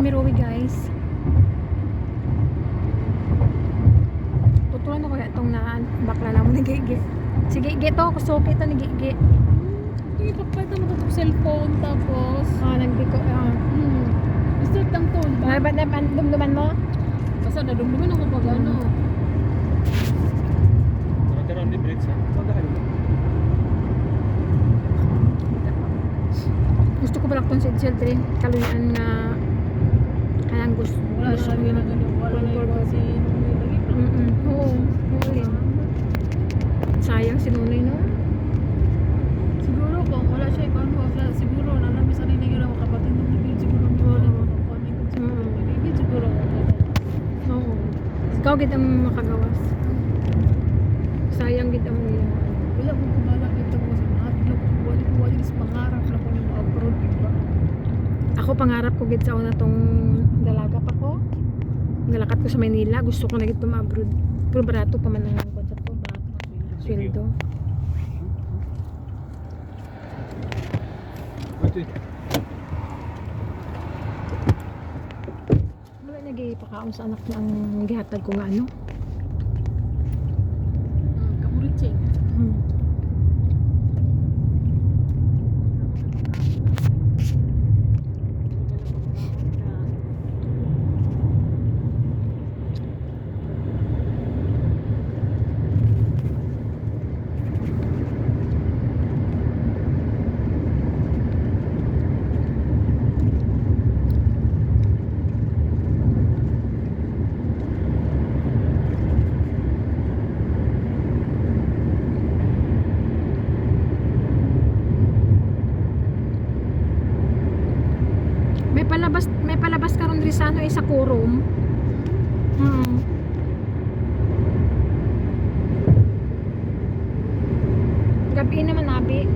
kami Rowi guys. Tutulan ako itong na bakla lang mo ni Gigi. Si Gigi to, kusuki to ni Gigi. Hindi papayta mo itong cellphone tapos Nagdi ko. start lang to. Dumduman mo? Basta nadumduman ako pag ano. Nakaroon ni Brits ha? Pagkain mo. Gusto ko pala itong children. Kaluyan nga kanang gusto. Wala na lagi na ganun. Wala na yung kasi lagi pa. Oo. Ulit. Sayang si Nunay no? Siguro kung wala siya ikaw mo siguro nalamis ano yung naging kapatid mo hindi siguro hindi wala mo kapanin ko siguro hindi siguro Oo. Ikaw gid ang makagawas. Sayang gid ang nila. wala kong kumala dito mo sa mga adlok wali sa pangarap lang ko yung abroad diba. Ako pangarap ko gid sa una tong dalaga pa ko. Nalakat ko sa Manila, gusto ko na gid abroad. Pero barato pa man ang konsep ko. Sweldo. Ito Wala nagipakaon sa anak na ang gihatag ko nga ano. Kamuriching May palabas karon diri sa ano sa Kurom. Gabi naman abi.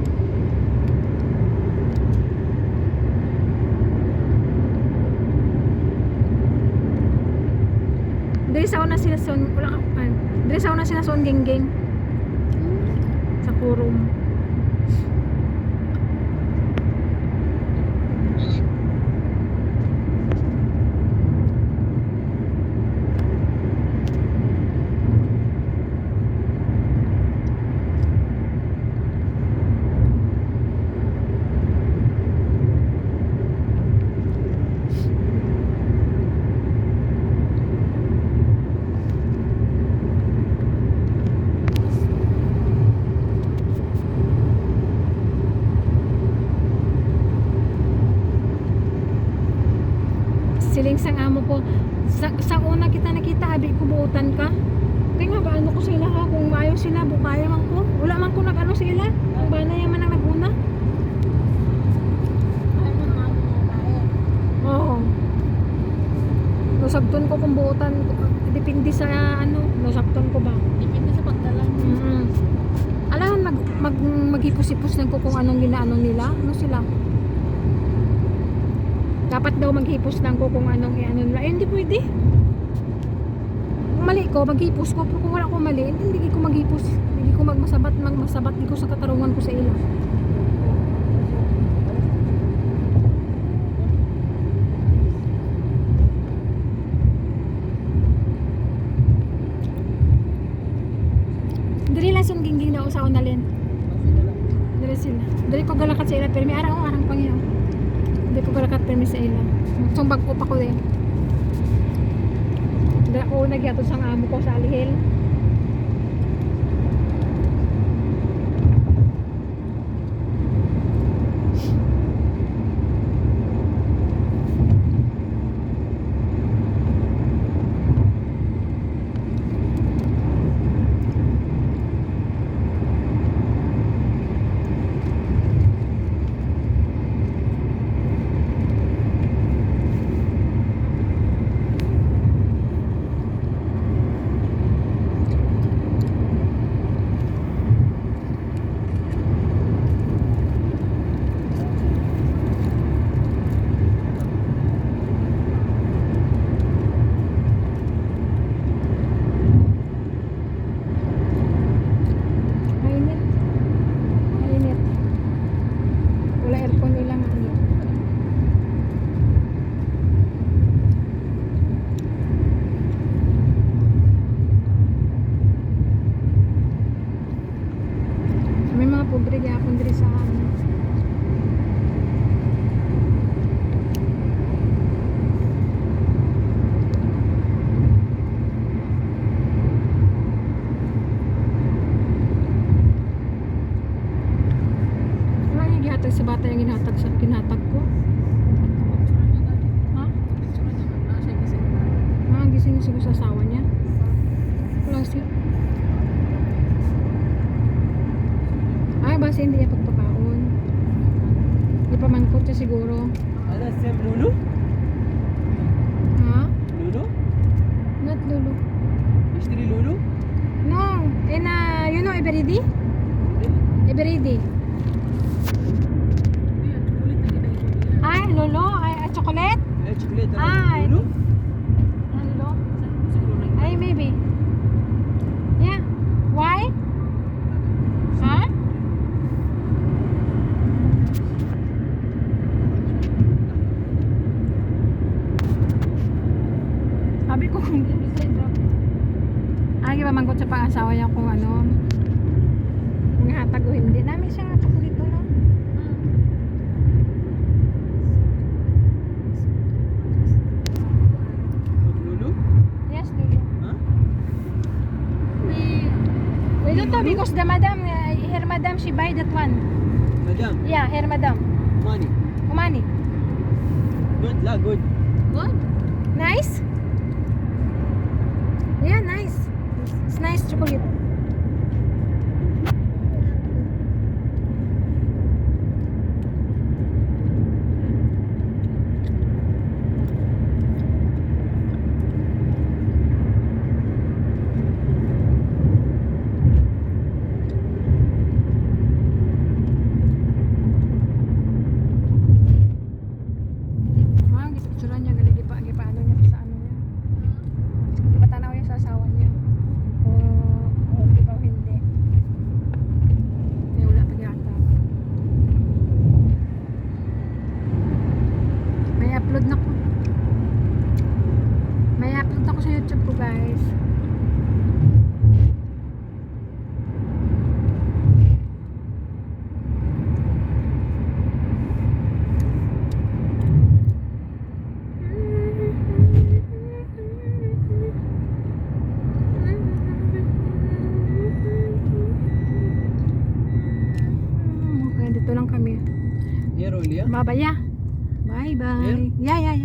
Diri sa una sila son wala ka. Diri sa una sila son genggeng. Sa Kurom. Siling sang amo ko sa una kita nakita abi ko buutan ka tinga ba ano ko sila ha kung maayo sila bukaya man ko wala man ko nag ano sila ang banay man ang naguna oo nasabton ko kung buutan depende sa ano nasabton ko ba depende sa pagdala alam maghipos-hipos lang ko kung anong ginaano nila ano sila dapat daw maghipos lang ko kung anong i-ano nila. Eh, hindi pwede. Kung mali ko, maghipos ko. Pero kung wala ko mali, hindi ko maghipos. Hindi ko magmasabat hindi ko sa katarungan ko sa ila. Dili lang sung gingging na usaw na len. Dili sila. Dili ko galakat sa ila. Pero may arang pangyaw. Hindi ko galakat permis sa ila. Sumbag ko pa ko din. Dala ko nagyato sang amo ko sa Alihel. pobre gyapon diri sa ano. Wala yung gihatag sa bata yung ginhatag ko. Ha? Ah, gising niya siguro sa asawa niya. Wala siya. Ay, basta hindi niya pagpakaon. Di pa mangkot siya siguro. Ada Sam Lulu? Ha? Lulu? Not Lulu. Istri Lulu? No, you know Eveready? Eveready. Ay, Lulu? Ay, chocolate? Chocolate. Ay. Lulu? Lulu? Ay, maybe. Yeah. Why? Ha? Sabi ko kung ay, mamangkot sa pang-asawa niya kung ano kung hatag o hindi. Namin siya nga chocolate no? Lulu? Yes, Lulu. Huh? We don't know because the madam, her madam, she buy that one. Madam, Yeah, her madam. money. Umani. Good lah, good. Nice? Yeah, nice. It's nice chocolate. Ah, gipicturan niya gali gipaano niya sa ano niya. Patanaw niya sa asawa niya. O di ba o hindi. Kaya wala pa yata. May upload na ko. May upload na ko sa YouTube ko, guys. Okay, dito lang kami. Here only, ah? Babaya. Bye-bye. Yeah? Yeah, yeah, yeah.